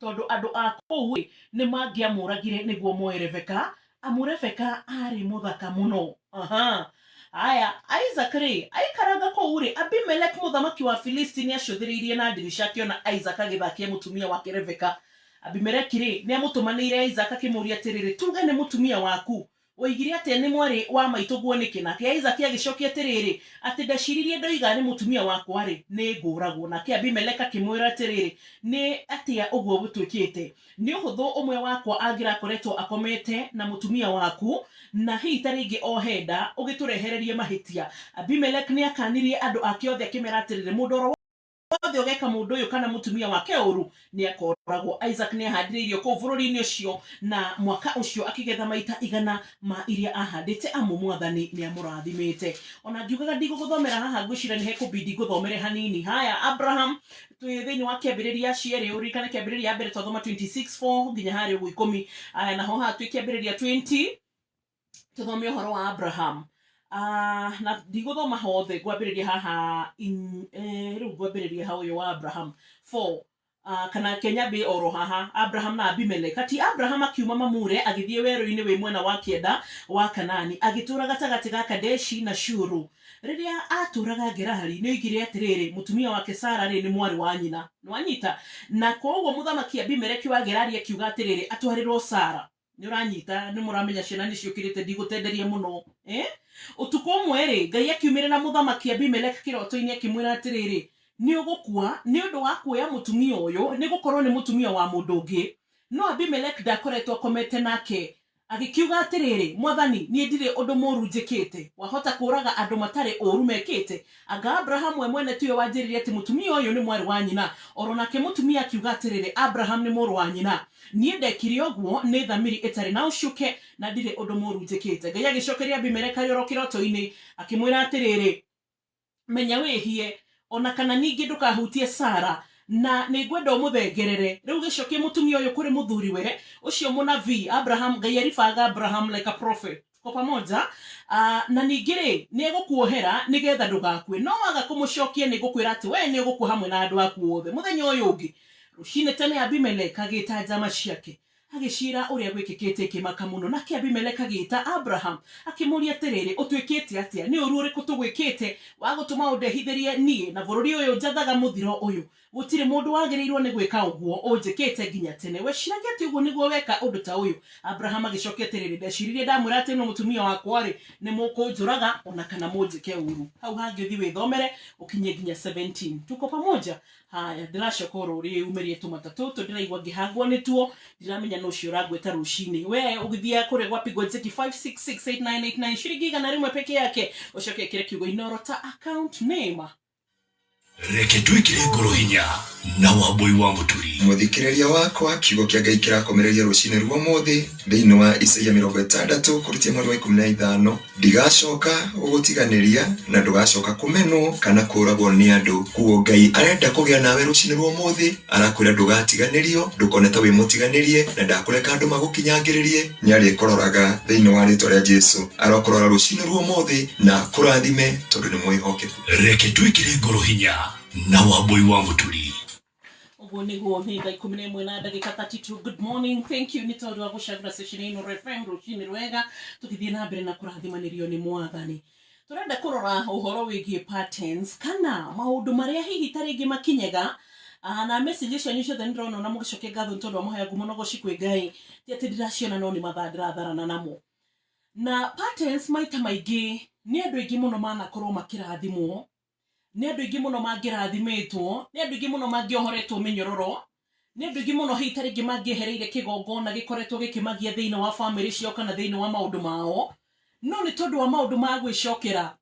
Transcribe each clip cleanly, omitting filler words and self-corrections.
tondu andu a kou ni mangiamuragire niguo moe Rebeka. Amu Rebeka ari muthaka muno. Aya, Isaac ri aikaraga kou ri Abimelech muthamaki wa Filisti ni acuthiriirie na ndirisha akiona Isaac agithakia mutumia wake Rebeka. Abimelech ri ni amutumanire Isaac akimuria atiriri, tuge ni mutumia waku oigire ati ni mwari wa maituguo niki, nake Isaac agicokia atiriri ati ndaciririe ndoiga ni mutumia wakwa ri ni nguragwo. Nake Abimelech akimwira atiriri, ni atia uguo gutwikite? Ni uhuthu umwe wakwa angirakoretwo akomete na mutumia waku, na hii taringi ohenda ugiturehererie mahitia. Abimelech ni akanirie andu ake othe akimera atiriri, mundoro wothe ugeka mundu uyu kana mutumia wake uru ni akoragwo. Isaac ni ahandire kou bururi-ini ucio, na mwaka ucio akigetha maita igana ma iria ahandite, amu mwathani ni amurathimite. Ona ngiugaga ndiguguthomera haha ngwicira ni hekubidi nguthomere hanini. Haya, Abraham twi thiini wa kiambiriria cieri, urikane kiambiriria ya mbere twathoma 26:4 nginya hari ugu 10. Aya, naho ha twi kiambiriria 20 tuthome uhoro wa Abraham. Na ndiguthoma hothe, ngwambiriria haha riu ngwambiriria ha uyu wa Abraham 4 kana kenyambi oro haha Abraham na Abimelech. Ati Abraham akiuma mamure agithie weru-ini wi mwena wa kienda wa Kanani, agitura gatagati ga Kadeshi na Shuru. Riria aturaga Gerari ni oigire atiriri, mutumia wake Sara ri ni mwari wa nyina. Nwanyita na koguo muthamaki Abimelech wa Gerari akiuga atiriri, atwarirwo Sara. Ni uranyita? Ni muramenya ciana ni ciukirite ndigutenderia muno. Utuko umwe ri Ngai akiumire na muthamaki Abimelech kiroto-ini akimwira atiriri, ni ugukua ni undu wa kuoya mutumia uyu, ni gukorwo ni mutumia wa mundu ungi. No Abimelech ndakoretwo akomete nake, agikiuga atiriri, mwathani ni ndire undu moru njikite, wahota kuraga andu matari oru mekite. Anga Abraham we mwene tuyo wanjiririe ati mutumia uyu ni mwari wa nyina. Oro nake mutumia akiuga atiriri, Abraham ni moru wa nyina, nie ndekire oguo ni thamiri itari na ucuke na ndire undu moru njikite. Ngai agicokeria Abimelech ari kiroto-ini akimwira atiriri, menya wihie, ona kana ningi ndukahutie Sara, na nigwenda umuthengerere. Riu gicokie mutumia uyu kuri muthuri we ucio munabii Abraham. Ngai aribaga Abraham like a prophet ko pamoja. Na ningire ni egukuohera nigetha ndugakue, no waga kumucokia ni gukwira ati we ni egukua hamwe na andu aku othe. Muthenya uyu ungi rucine tene Abimelech agita njama ciake agicira uria gwikikite kimaka muno. Nake Abimelech agita Abraham akimuria atiriri, utwikite atia? Ni uru uriku tugwikite wa gutuma undehithirie nie na bururi uyu njathaga muthiro uyu? Gutire mundu wagirirwo ni gwika uguo unjikite nginya tene. We ciragia ati uguo niguo weka undu ta uyu? Abraham agicokia atiriri, ndeciririe ndamwira ati no mutumia wakwa ri ni mukunjuraga ona kana munjike uru. Hau hangi uthi withomere ukinye nginya 17. Tuko pamoja? Haya, ndiracokoro ri umerie tumatatu ndiraigwa ngihangwo ni tuo, ndiramenya no cio ragweta rucini. We ugithia kure gwapigwa nzeki 5668989 shiringi igana rimwe peke yake, ucoke kire kiugo inoro ta account name. Reke twikire ngoro hinya na wambui wa muturi. Muthikiriria wakwa, kiugo kia Ngai kirakomereria rucini rwa muthi thiini wa Isaia 60 kurutia mweri wa 15. Ndigacoka ugutiganiria na ndugacoka kumenwo kana kuragwo ni andu. Kuo Ngai arenda kugia nawe rucini rwa muthi, arakwira ndugatiganirio, ndukoneta wi mutiganirie, na ndakureka andu magukinyangiririe. Nyari kororaga thiini wa ritwa ria Jesu arokorora rucini rwa muthi na kurathime tondu ni mwihokeku. Reke twikire ngoro hinya na wambui wa muturi. Niguo ni thaa 11 na ndagika 32. Good morning, thank you. Ni tondu wa gucagura session ino refem rucini rwega tukithie na mbere na kurathimanĩrio ni mwathani. Turenda kurora uhoro wigie patterns kana maundu maria hihi taringi makinyega na message cio nyucio the ndrona na mugicokia ngatho tondu wa muhaya ngumo no gocikwe Ngai ti ati ndiraciona no ni mathandratharana namo. Na patterns maita maingi ni andu aingi muno manakorwo makirathimwo, ni andu aingi muno mangirathimitwo, ni andu aingi muno mangiohoretwo minyororo, ni andu aingi muno hiita ringi mangiehereire kigongona gikoretwo gikimagia thiini wa family cio kana thiini wa maundu mao. No ni tondu wa maundu ma gwicokera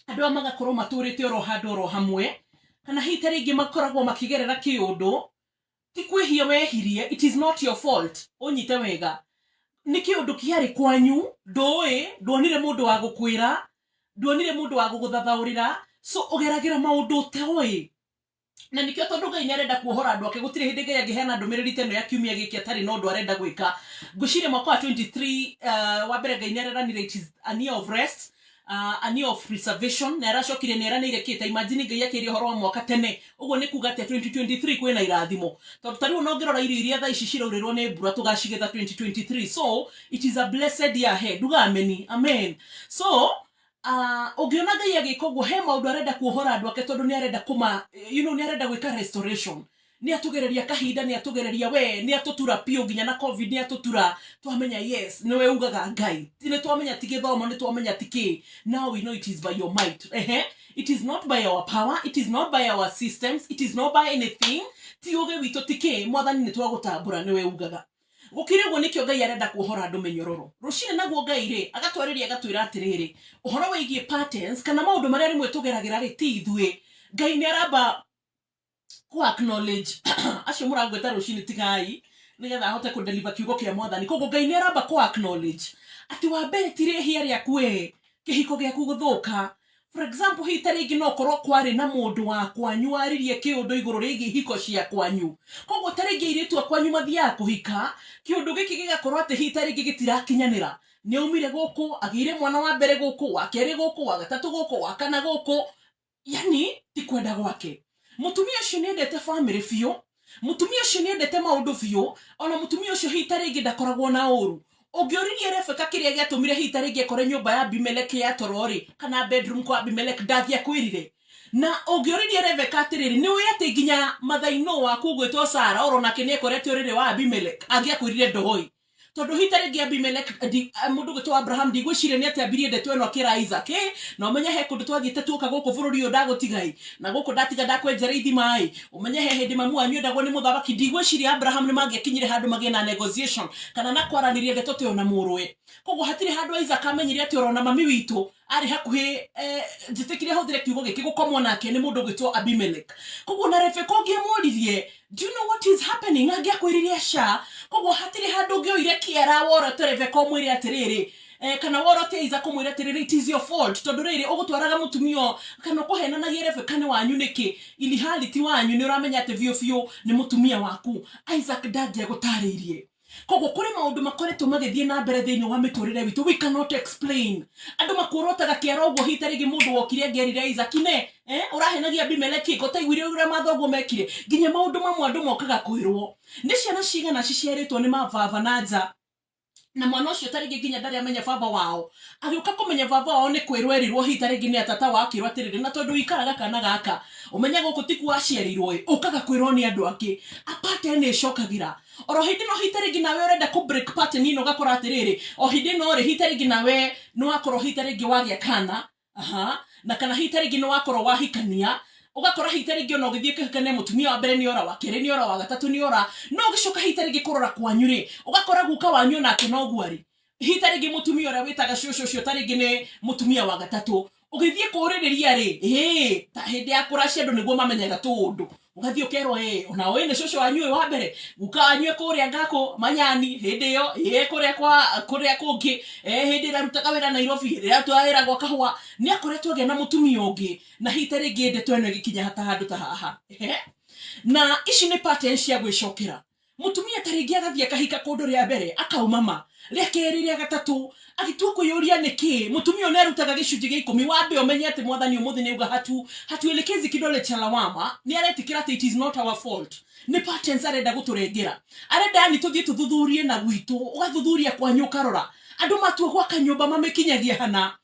andu a magakorwo maturite oro handu oro hamwe, kana hiita ringi makoragwo makigerera kiundu ti kwihia wehirie. It is not your fault. Unyite wega ni kiundu kiari kwanyu, ndonire mundu wa gukwira, ndonire mundu wa guguthathaurira, so ugeragira maundu taoi. Na nikio tondu Ngai arenda kuohora andu ake, gutire hindi Ngai angiheana ndumiriri teno ya kiumia giki atari no ndu arenda gwika. Ngucire mwaka wa 23 wa mbere Ngai areranire it is a year of rest. ani of preservation na aracokire ne eranire kita imagine ngai yakiri horo wa mwaka tene uguo ni kuga ati 2023 kwina irathimo tondu tari onongerora irio iria tha ici ciraurirwo ni mbura tugashigetha 2023 so it is a blessed year ahead dugameni amen so ugiona ngai agika uguo he maundu arenda kuohora andu ake tondu ni arenda kuma ni arenda gwika restoration ni atugereria kahinda ni atugereria we ni atutura pio ginya na covid ni atutura twamenya yes ni we ugaga ngai ni twamenya tigithomo ni twamenya tiki now we know it is by your might it is not by our power, it is not by our systems, it is not by anything ti uge wito tiki mwathani ni twagutambura ni we ugaga gukire go nikyo ngai arenda kuohora andu menyororo rucine naguo ngai ri agatwariria agatwira atiriri uhoro wigie patterns kana maundu maria rimwe tugeragira ri ti ithue ngai ni aramba ku acknowledge acio murangweta rucine tigai nigetha ahote ku deliver kiugo kia mwathani kogo ngai ni aramba ku acknowledge ati wa mbere tire hia ria kwe kihiko giaku guthuka for example hi taringi no korwo kwari na mundu wa kwanyu aririe kiundu iguru rigi hiko cia kwanyu kogo taringi iritu kwanyu mathia kuhika kiundu giki gigakorwo ati hi taringi gitirakinyanira ni umire guku agire mwana wa mbere guku wa keri guku wa gatatu guku wa kana guku yani ti kwenda gwake mutumia ucio ni endete family fio mutumia ucio ni endete maundu fio ona mutumia ucio hi taringi ndakoragwo na uru Ogioririe Rebeka kiria giatumire hitaringi ekore nyumba ya Abimelech ya torori kana bedroom kwa Abimelech ndagia kwirire na ogioririe Rebeka atiriri ni uyate ginya mathaino waku gwitwo Sara orona kini ekorete urire wa Abimelech agia kwirire ndohoi tondu hitaringi Abimelech mundu gwitwo Abraham ndigwicire ni ati ambirie ndeto eno akira Isaac na umenya he kundu twathiete tuka guku bururi uyu ndagutigai na guku ndatiga ndakwenjera ithimai umenya he hindi mamu anyu ndagwo ni muthamaki ndigwicire Abraham ni mangikinyire handu magena negotiation kana na kwaranirie ndeto te ona murwe koguo hatire handu Isaac amenyire ati orona mami witu ari hakuhi jitikire huthire kiugo giki gukomwo nake ni mundu gwitwo Abimelech koguo na Rebeka ngiamuririe do you know what is happening agia kwiriria sha koguo hatire handu ngioire kiara woro Rebeka mwire atiriri kana woro te Isaac mwire atiriri it is your fault tondu riri ugutwaraga mutumio kana kuhenanagia Rebeka ni wanyu niki ili hali ti wanyu ni uramenya ati vio ni mutumia waku Isaac ndagia gutaririe koguo kuri maundu makoretwo magithie na mbere thiini wa miturire witu we cannot explain andu makurotaga kiara uguo hitarigi mundu wokire ngerire Isaac ne urahenagia Abimelech ko taigwire ura mathogo mekire ginya maundu mamwe andu mokaga kwirwo ni ciana cigana ciciaritwo ni mavava na nja na mwana ucio taringi ginya ndari amenya baba wao agiuka kumenya baba wao ni kwirwo erirwo hitaringi ni atata wakirwo atiriri na tondu ikaraga kana gaka umenya guku tiku aciarirwo ukaga kwirwo ni andu angi apate ni cokagira oro hindi no hitaringi nawe urenda ku break pattern ino gakora atiriri o hindi no ri hitaringi nawe no akoro hitaringi wagia kana na kana hitaringi no akoro wahikania ugakora hitaringi ono githie kane mutumia wa mbere ni ora wa kere ni ora wa gatatu ni ora no gicoka hitaringi kurora kwanyu ri ugakora guka wanyu nake no gwari hitaringi mutumia ora witaga cio taringi ni mutumia wa gatatu ugithie kuririria ri ta hindi ya kuracia andu niguo mamenyaga tundu ugathie ukerwo ona we ne coco wanyu wa mbere guka wanyu kuria ngako manyani hindi yo kuria kungi hindi rarutaga wira Nairobi ria twawira gwa kahwa ni akoretwo gena mutumia ungi na hitaringi ndeto eno gikinya hata handu ta haha na ici ni patterns cia gwicokera mutumia taringi agathie kahika kundu ria mbere akaumama ria keri ria gatatu agitua kuyuria niki mutumia ne arutaga gicunji gia 10 wambe umenye ati mwathani umuthi ni uga hatuelekezi kidole cha lawama ni aretikira ati it is not our fault ni patterns arenda guturengera arenda ni tuthie tuthuthurie na gwitu ugathuthuria kwanyu karora andu matu gwa kanyumba mamekinyagia hana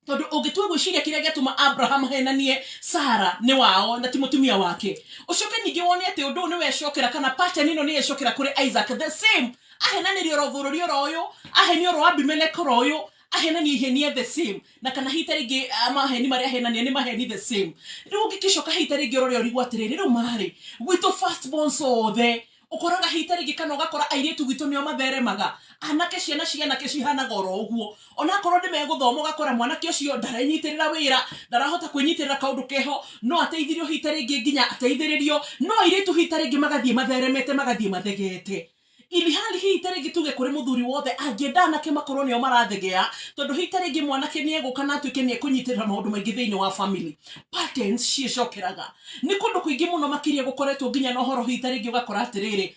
tondu ugitua gwiciria kiria giatuma Abraham henanie Sara ni wao na ti mutumia wake ucoke ningi wone ati undu ni wecokera kana pattern ino ni ecokera kuri Isaac the same ahenanirio rovururi royo ahenio ro Abimelech royo ahenani ihenie the same na kana hitaringi maheni maria henania ni maheni the same riu gikicoka hitaringi rorio rigwa atiriri riu mari gwitu first born so the ukoraga hitaringi kana ugakora airetu gwitu nio matheremaga anake ciana kecihana goro uguo ona korwo ndime guthoma ugakora mwanake ucio ndarenyitirira wira ndarahota kwinyitirira kaundu keho no ateithirio hitaringi ginya ateithiririo no airetu hitaringi magathie matheremete magathie mathegete ili hali hii tarigi tuge kuri muthuri wothe angiendana ke makorwo nio marathegea tondu hii tarigi mwanake ni eguka na atuike ni kunyitirira maundu maingi thiini wa family. Patterns ciicokeraga ni kundu kuingi muno makiria gukoretwo nginya no horo hii tarigi ugakora atiriri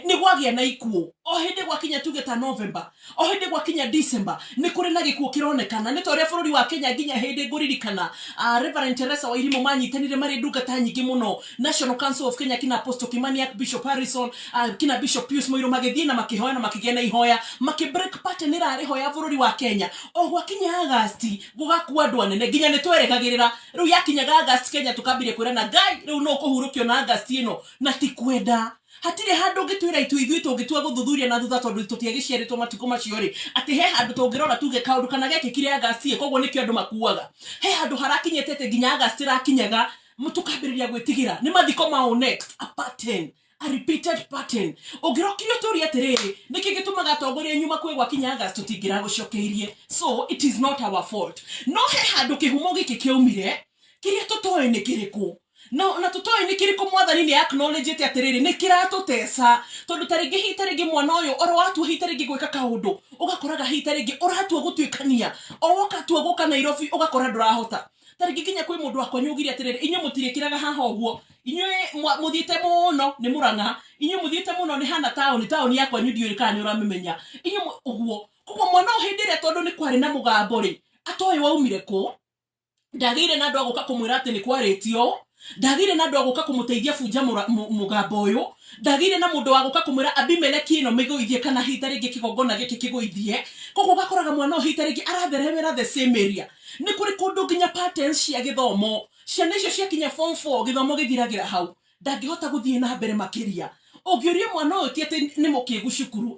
ni gwagia na ikuo o hindi gwakinya tuge ta November o hindi gwakinya December ni kuri na gikuo kironekana ni toria bururi wa Kenya nginya hindi nguririkana Reverend Teresa wa Irimo manyitanire mari ndungata nyingi muno National Council of Kenya kina Apostle Kimani, Bishop Harrison, kina Bishop Pius Moiro magithie na makihoya na makigena ihoya makibreak pattern ira rihoya bururi wa Kenya o gwakinya August gugakua andu anene nginya ni twerekagirira riu yakinyaga August Kenya tukambirie kwirana ngai riu no kuhurukio na August ino na tikwenda hatire handu ngitwira itu ithui tungitua guthuthuria na thutha tondu tutiagiciaritwo matuko macio ri ati he handu tungirora tuge kaundu kana geke kire August koguo nikio andu makuaga he handu harakinyetete nginya August rakinyaga mutukambiriria gwitigira ni mathiko mao next a pattern, a repeated pattern. Ogirokio tori atiriri niki gitumaga atongoria nyuma kwe gwakinya August tutingira gucokeirie. So it is not our fault. No he handu kihumo giki kiumire kiria tutoe ni kiriku na tutoe ni kiriku mwathani ni acknowledge ati atiriri ni kiratutesa tondu taringi hitarigi mwana uyu oro watu hitarigi gwika kaundu ugakoraga hitarigi uratu gutwikania o wakatu guka Nairobi ugakora ndurahota taringi kinya kwi mundu akwa nyugiria atiriri inyo mutirikiraga haha uguo inyo muthiite muno ni Murang'a inyo muthiite muno ni hana town yakwa nyudio rikani uramemenya inyo uguo kuko mwana uhindire tondu ni kwari na mugambo ri atoe waumire ku ndagire na ndu aguka kumwira ati ni kwaritio ndagire na ndu aguka kumuteithia bunja mugambo uyu ndagire na mundu aguka kumwira Abimeleki ino miguithie kana hitarigi kigongona giki kiguithie koguo gakoraga mwana hitarigi aratheremera the same area ni kuri kundu nginya patterns cia githomo ciana icio ciakinya form 4 githomo githiragira hau ndangihota guthie na mbere makiria ogioria mwana uyu ti ati ni mukigu cukuru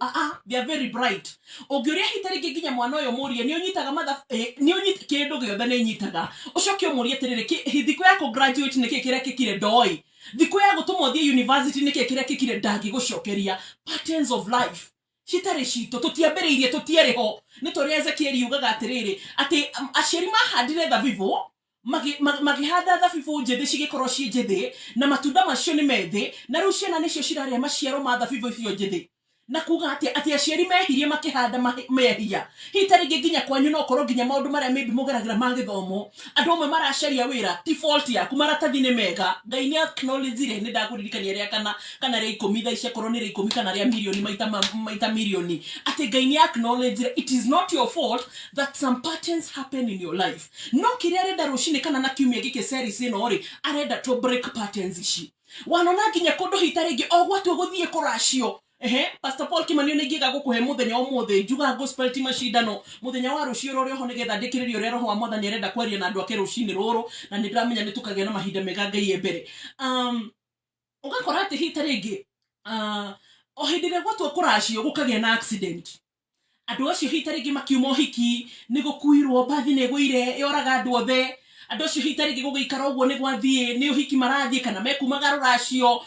they are very bright ogioria hitarigi nginya mwana uyu murie ni unyitaga matha ni unyita kindu giothe ni nyitaga ucokio murie atiriri thiko ya ku graduate ni kikire kikire ndoi thiko ya gutumwo thie university ni kikire kikire ndangi gucokeria. Patterns of life citari cito tutiambiriirie tutieriho ni tori Ezekiel yugaga atiriri ati aciari mahandire thabibu magihanda thabibu njethi cigikorwo ci njethi na matunda macio ni methi na riu ciana nicio ciraria maciaro ma thabibu icio njethi na kuga ati aciari mehirie makihanda mehia hitarigi nginya kwanyu no korwo nginya maundu maria maybe mugeragira ma githomo andu amwe maracaria wira default yaku maratathi ni mega ngai ni acknowledge ni ndakuririkania ria kana ria 10 tha icia korwo ni ria 10 kana ria milioni maita milioni ati ngai ni acknowledge it is not your fault that some patterns happen in your life. No kiria renda rucini kana na kiumia giki series ino ri arenda to break patterns ici wanona nginya kundu hitarigi ogwatu guthie kuracio Pastor Paul Kimani ni ngiga gukuhe muthenya umuthe njuga gospel team macindano muthenya wa rucio rori ho nigetha ndikiririo ria roho wa mwathani arenda kwaria na andu ake rucini ruru na ndramenya ni tukagea na mahinda mega ngai mbere ugakora ati hitarigi o hindire gwatu kuracio gukagea na accident andu acio hitarigi makiumo hiki ni gukuirwo bathi ni guire yoraga andu othe andu acio hitarigi gugikara uguo ni gwathie ni uhiki marathie kana mekumaga ruracio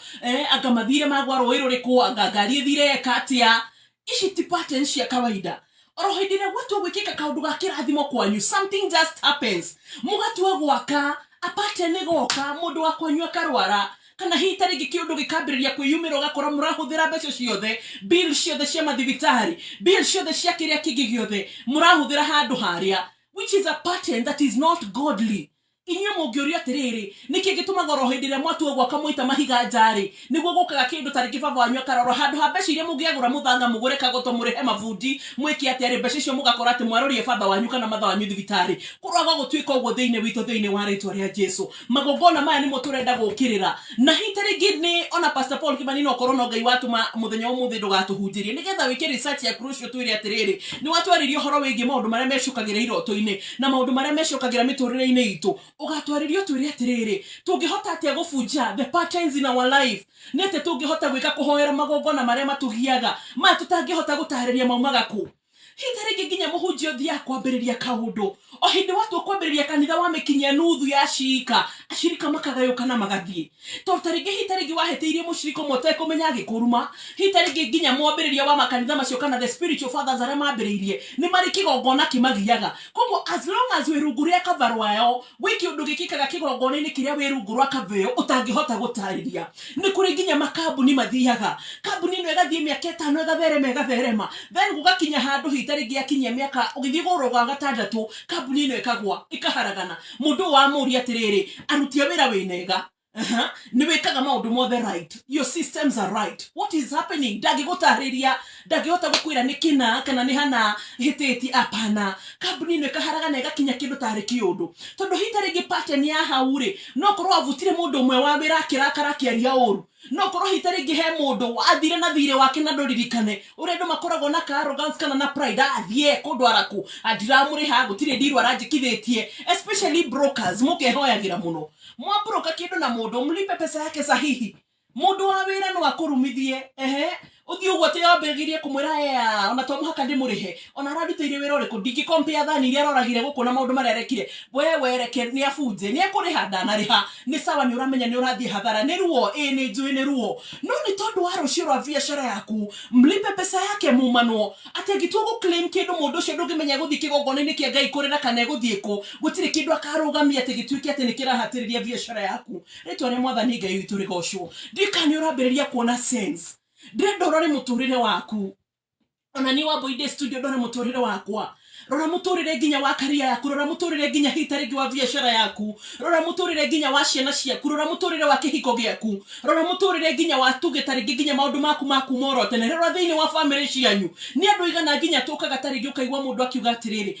anga mathire magwa roiro riku anga ngari ithire katia ici ti patterns cia kawaida oro hindire gwatu gwikika kaundu ga kirathimo kwanyu something just happens mugatua gwaka a pattern goka mundu akwanyu akarwara kana hitarigi kiundu gikambiriria kwiyumira ugakora murahuthira mbeca ciothe bill ciothe cia mathibitari bill ciothe cia kiria kingi giothe murahuthira handu haria which is a pattern that is not godly. Inyo mugioria atiriri niki gitumaga roho hindire mwatu gwaka muita mahiga njari niguo gukaga kindu tariki baba wanyu akaroro handu ha mbeca iria mugiagura muthanga mugure kagoto murihe mabundi mwiki ati ari mbeca icio mugakora ati mwarorie baba wanyu kana matha wanyu thibitari kurwaga gutwika uguo thiini wa ritwa ria Jesu magogona maya nimo turenda gukirira na hitarigi ni ona Pastor Paul Kimani no korona ngai watu muthenya umuthe ndugatuhunjirie nigetha wike research ya crucial twire atiriri ni watu aririo horo wingi maundu maria mecukagira iroto-ini na maundu maria mecukagira miturire-ini itu ugatwaririo twire atiriri tungihota atia gubunja the patterns in our life nete tungihota gwika kuhoera magogona maria matugiaga ma tutangihota gutahiriria maumaga ku hitarege ginya muhunjio thia kwambiriria kaundu o hindi watu kwambiriria kanitha wa mikinya nuthu ya ashirika makagayuka na magathie to tarege hitarege waheteirie mushirika mote kumenya gikuruma hitarege ginya mwambiriria wa makanitha macio kana the spiritual fathers aria mambiriirie ni mari kigongona kimagiaga koguo as long as wirunguria kavarwa yao wiki undu gikikaga kigongona-ini kiria wirungurwa kaveo utangihota gutariria ni kuri ginya makambuni mathiaga kambuni no igathie miaka 5 igatherema then gugakinya handu hitarege akinyia miaka ugithie gurugwa gatandatu kambuni no ikagwa ikaharagana mundu wa muri atiriri arutia wira winega ni wekaga maundu mothe right, your systems are right, what is happening ndagigutariria ndagihota gukwira ni kina kana ni hana hiteti apana kambuni no ikaharagana igakinya kindu tari kiundu tondu hitarege pattern ya hauri no korwo avutire mundu umwe wa wira akirakara kiaria uru no korwo hitarege he mundu athire na thire wake na ndoririkane urendu makoragwo na arrogance kana na pride athie kundu araku adiramuri ha gutire ndiru aranjikithitie especially brokers mukehoyagira muno mwabroka kindu na mundu mlipe pesa yake sahihi mundu wa wira no akurumithie uthi uguo te yambiririe kumwira ya ona to muhaka ndimurihe ona ararutire wira uriku ndingi compare thani iria aroragire guku na maundu maria arekire wewe reke ni afunje ni akuriha ndanariha ni sawa ni uramenya ni urathie hathara ni ruo ni njui ni ruo no ni tondu wa rucio rwa biashara yaku mlipe pesa yake mumanwo ati ngitugo claim kindu mundu ucio ndungimenya guthie kigongona-ini kia Ngai kurira kana guthie ku gutire kindu akarugamia ati gituike ati ni kirahatiriria biashara yaku ritwa ni mwathani Ngai witu rigocwo ndikani urambiriria kuona sense ndendo rore muturire waku ona ni Wamboide studio ndore muturire wakwa rora muturire ginya wa career yaku rora muturire ginya hitarigi wa biashara yaku rora muturire ginya wa ciana ciaku rora muturire wa kihiko giaku rora muturire ginya wa tugetarigi ginya maundu maku morote ne rora thiini wa family cianyu ni andu igana ginya tukaga tarigi ukaigwa mundu akiuga atiriri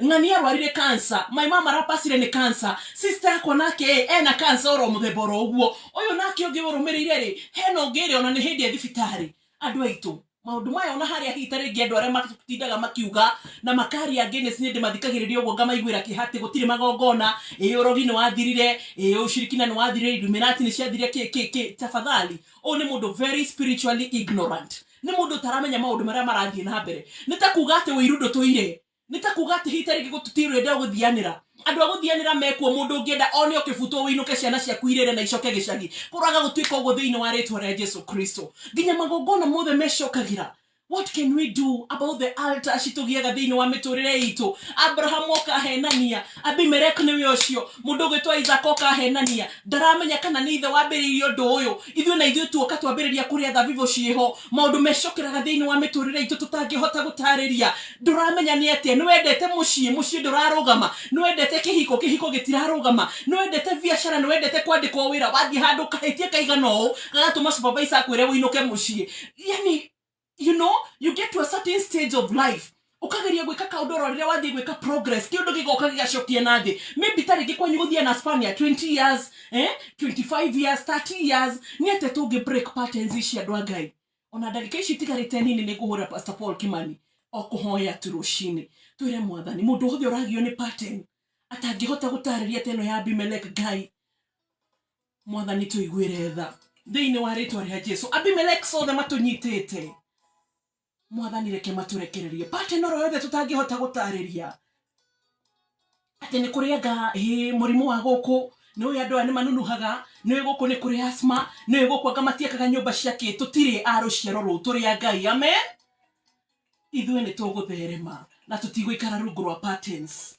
ng'ani arwarire cancer my mama rapasire ni cancer sister yako nake ena cancer oro mutheboro uguo uyu nake ungi urumirire ri heno ngiri ona ni hindi ya thibitari andu aitu maundu maya ona haria hitarigi andu aria matindaga makiuga na makari against ni ndimathikagiriria uguo ngamaiguira kihati gutire magongona urogi ni wathirire ushirikina ni wathirire Illuminati ni ciathire tafadhali ni mundu very spiritually ignorant ni mundu taramenya maundu maria marathie na mbere nitakuga ati wirundo toire nitakuga ati hitarigi gututiro enda guthianira andu aguthianira mekuo mundu ngienda one okifuto winuke ciana cia kuirire na icoke gicagi kuraga gutuika uguo thiini wa ritwa ria Jesu Kristo ginya magongona mothe mecokagira. What can we do about the altar citugiaga thiini wa miturire itu? Abraham okahenania, Abimelech ni ucio, mundu gwitwa Isaac okahenania, ndaramenya kana ni ithe wambiririe undu uyu ithuĩ na ithuĩ tuoka twambiriria kuria thabibu ciho maundu mecokeraga thiini wa miturire itu tutangihota gutariria nduramenya ni atia ni wendete mucii ndurarugama ni wendete kihiko gitirarugama ni wendete biashara ni wendete kwandikwo wira wathie handu kahitie kaigano gagatuma supervisor akwire winuke mucii yani you know, you get to a certain stage of life ukageria gwika kaundu rorire wathie gwika progress kiundu gigoka gigacokia nathi maybe tarigi kwanyu guthia na span ya 20 years 25 years 30 years ni ate tungi break patterns ici andu a Ngai ona ndagika ici tigarite nini ni guhura Pastor Paul Kimani o kuhoya turushini twire mwathani mundu hothe uragio ni pattern atangihota gutariria teno ya Abimelech Ngai mwathani tuigwire tha thiini wa ritwa ria Jesu Abimelech sothe matunyitite mwathani reke maturekererie pattern oro yothe tutangihota gutariria ati ni kuriaga murimu wa guku ni andu ani manunuhaga ni guku ni kuri asthma ni guku ngamatiekaga nyumba ciake tutire aruciaro ru turi a Ngai amen ithuĩ ni tugutherema na tutigũikara rungu rwa patterns